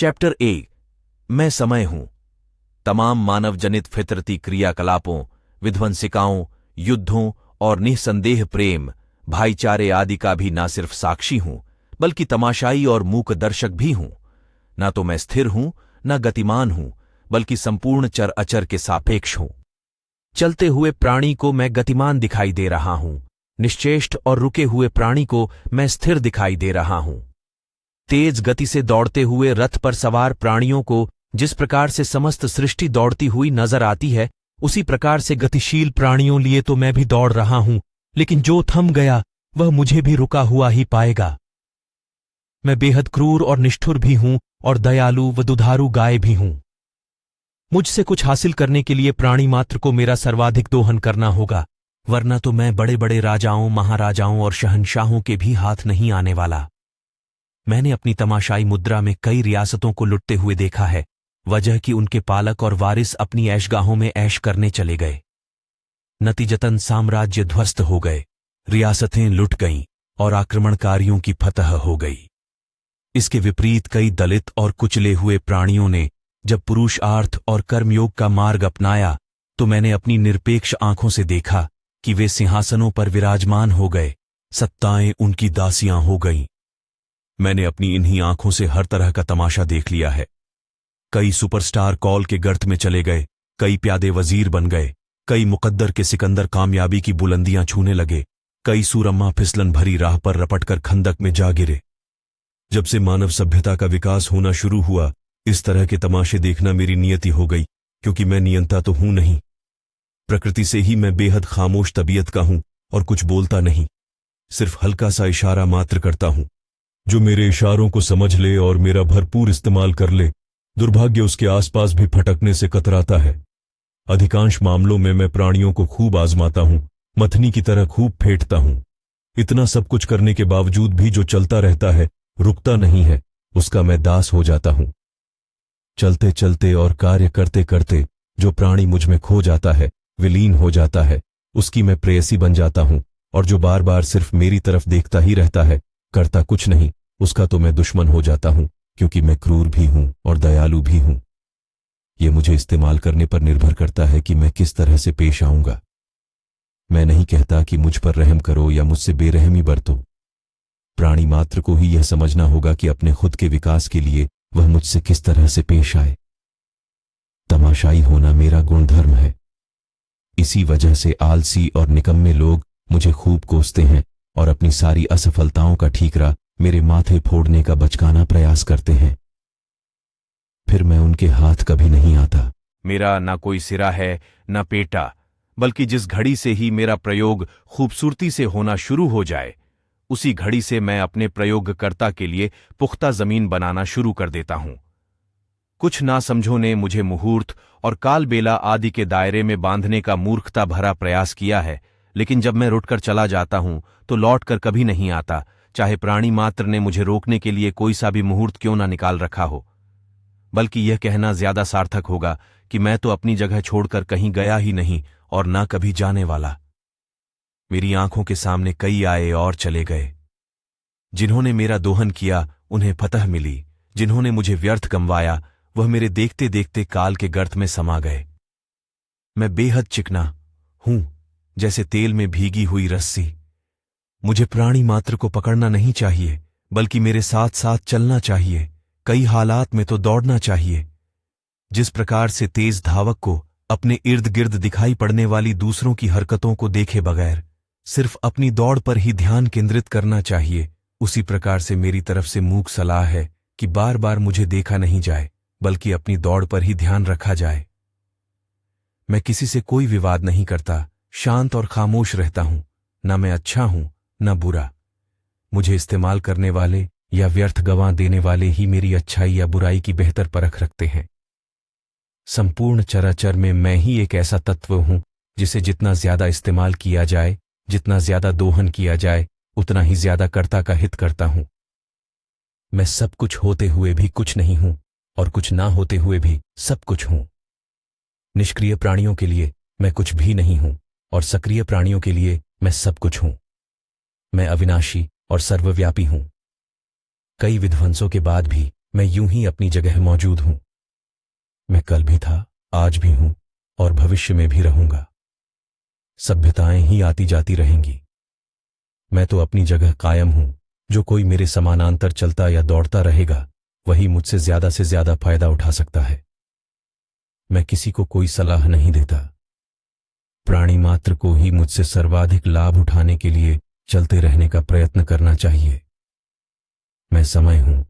Chapter 1। मैं समय हूं। तमाम मानव जनित फितरती क्रियाकलापों, विध्वंसिकाओं, युद्धों और निःसंदेह प्रेम, भाईचारे आदि का भी ना सिर्फ साक्षी हूं, बल्कि तमाशाई और मूक दर्शक भी हूं। ना तो मैं स्थिर हूं, ना गतिमान हूं, बल्कि संपूर्ण चर अचर के सापेक्ष हूं। चलते हुए प्राणी को मैं गतिमान दिखाई दे रहा हूं, निश्चेष्ट और रुके हुए प्राणी को मैं स्थिर दिखाई दे रहा हूं। तेज गति से दौड़ते हुए रथ पर सवार प्राणियों को जिस प्रकार से समस्त सृष्टि दौड़ती हुई नजर आती है, उसी प्रकार से गतिशील प्राणियों लिए तो मैं भी दौड़ रहा हूं, लेकिन जो थम गया वह मुझे भी रुका हुआ ही पाएगा। मैं बेहद क्रूर और निष्ठुर भी हूं और दयालु व दुधारू गाय भी हूं। मुझसे कुछ हासिल करने के लिए प्राणी मात्र को मेरा सर्वाधिक दोहन करना होगा, वरना तो मैं बड़े बड़े राजाओं, महाराजाओं और शहंशाहों के भी हाथ नहीं आने वाला। मैंने अपनी तमाशाई मुद्रा में कई रियासतों को लुटते हुए देखा है, वजह कि उनके पालक और वारिस अपनी ऐशगाहों में ऐश करने चले गए। नतीजतन साम्राज्य ध्वस्त हो गए, रियासतें लुट गईं और आक्रमणकारियों की फतह हो गई। इसके विपरीत कई दलित और कुचले हुए प्राणियों ने जब पुरुषार्थ और कर्मयोग का मार्ग अपनाया, तो मैंने अपनी निरपेक्ष आंखों से देखा कि वे सिंहासनों पर विराजमान हो गए, सत्ताएं उनकी दासियां हो गईं। मैंने अपनी इन्हीं आंखों से हर तरह का तमाशा देख लिया है। कई सुपरस्टार कॉल के गर्त में चले गए, कई प्यादे वजीर बन गए, कई मुकद्दर के सिकंदर कामयाबी की बुलंदियां छूने लगे, कई सूरम्मा फिसलन भरी राह पर रपटकर खंदक में जा गिरे। जब से मानव सभ्यता का विकास होना शुरू हुआ, इस तरह के तमाशे देखना मेरी नियति हो गई, क्योंकि मैं नियंता तो हूं नहीं। प्रकृति से ही मैं बेहद खामोश तबीयत का हूं और कुछ बोलता नहीं, सिर्फ हल्का सा इशारा मात्र करता हूं। जो मेरे इशारों को समझ ले और मेरा भरपूर इस्तेमाल कर ले, दुर्भाग्य उसके आसपास भी फटकने से कतराता है। अधिकांश मामलों में मैं प्राणियों को खूब आजमाता हूं, मथनी की तरह खूब फेंटता हूं। इतना सब कुछ करने के बावजूद भी जो चलता रहता है, रुकता नहीं है, उसका मैं दास हो जाता हूं। चलते चलते और कार्य करते करते जो प्राणी मुझ में खो जाता है, विलीन हो जाता है, उसकी मैं प्रेयसी बन जाता हूं। और जो बार बार सिर्फ मेरी तरफ देखता ही रहता है, करता कुछ नहीं, उसका तो मैं दुश्मन हो जाता हूं, क्योंकि मैं क्रूर भी हूं और दयालु भी हूं। यह मुझे इस्तेमाल करने पर निर्भर करता है कि मैं किस तरह से पेश आऊंगा। मैं नहीं कहता कि मुझ पर रहम करो या मुझसे बेरहमी बरतो। प्राणी मात्र को ही यह समझना होगा कि अपने खुद के विकास के लिए वह मुझसे किस तरह से पेश आए। तमाशाई होना मेरा गुणधर्म है। इसी वजह से आलसी और निकम्मे लोग मुझे खूब कोसते हैं और अपनी सारी असफलताओं का ठीकरा मेरे माथे फोड़ने का बचकाना प्रयास करते हैं। फिर मैं उनके हाथ कभी नहीं आता। मेरा ना कोई सिरा है, ना पेटा, बल्कि जिस घड़ी से ही मेरा प्रयोग खूबसूरती से होना शुरू हो जाए, उसी घड़ी से मैं अपने प्रयोगकर्ता के लिए पुख्ता जमीन बनाना शुरू कर देता हूं। कुछ नासमझों ने मुझे मुहूर्त और कालबेला आदि के दायरे में बांधने का मूर्खता भरा प्रयास किया है, लेकिन जब मैं रुटकर चला जाता हूं तो लौटकर कभी नहीं आता, चाहे प्राणी मात्र ने मुझे रोकने के लिए कोई सा भी मुहूर्त क्यों ना निकाल रखा हो। बल्कि यह कहना ज्यादा सार्थक होगा कि मैं तो अपनी जगह छोड़कर कहीं गया ही नहीं और ना कभी जाने वाला। मेरी आंखों के सामने कई आए और चले गए। जिन्होंने मेरा दोहन किया उन्हें फतह मिली, जिन्होंने मुझे व्यर्थ गंवाया वह मेरे देखते देखते काल के गर्त में समा गए। मैं बेहद चिकना हूं, जैसे तेल में भीगी हुई रस्सी। मुझे प्राणी मात्र को पकड़ना नहीं चाहिए, बल्कि मेरे साथ साथ चलना चाहिए, कई हालात में तो दौड़ना चाहिए। जिस प्रकार से तेज धावक को अपने इर्द गिर्द दिखाई पड़ने वाली दूसरों की हरकतों को देखे बगैर सिर्फ अपनी दौड़ पर ही ध्यान केंद्रित करना चाहिए, उसी प्रकार से मेरी तरफ से मूक सलाह है कि बार बार मुझे देखा नहीं जाए, बल्कि अपनी दौड़ पर ही ध्यान रखा जाए। मैं किसी से कोई विवाद नहीं करता, शांत और खामोश रहता हूं। ना मैं अच्छा हूं न बुरा। मुझे इस्तेमाल करने वाले या व्यर्थ गंवा देने वाले ही मेरी अच्छाई या बुराई की बेहतर परख रखते हैं। संपूर्ण चराचर में मैं ही एक ऐसा तत्व हूं जिसे जितना ज्यादा इस्तेमाल किया जाए, जितना ज्यादा दोहन किया जाए, उतना ही ज्यादा कर्ता का हित करता हूं। मैं सब कुछ होते हुए भी कुछ नहीं हूं और कुछ ना होते हुए भी सब कुछ हूं। निष्क्रिय प्राणियों के लिए मैं कुछ भी नहीं हूं और सक्रिय प्राणियों के लिए मैं सब कुछ हूं। मैं अविनाशी और सर्वव्यापी हूं। कई विध्वंसों के बाद भी मैं यूं ही अपनी जगह मौजूद हूं। मैं कल भी था, आज भी हूं और भविष्य में भी रहूंगा। सभ्यताएं ही आती जाती रहेंगी। मैं तो अपनी जगह कायम हूं। जो कोई मेरे समानांतर चलता या दौड़ता रहेगा, वही मुझसे ज्यादा से ज्यादा फायदा उठा सकता है। मैं किसी को कोई सलाह नहीं देता। प्राणी मात्र को ही मुझसे सर्वाधिक लाभ उठाने के लिए चलते रहने का प्रयत्न करना चाहिए। मैं समय हूं,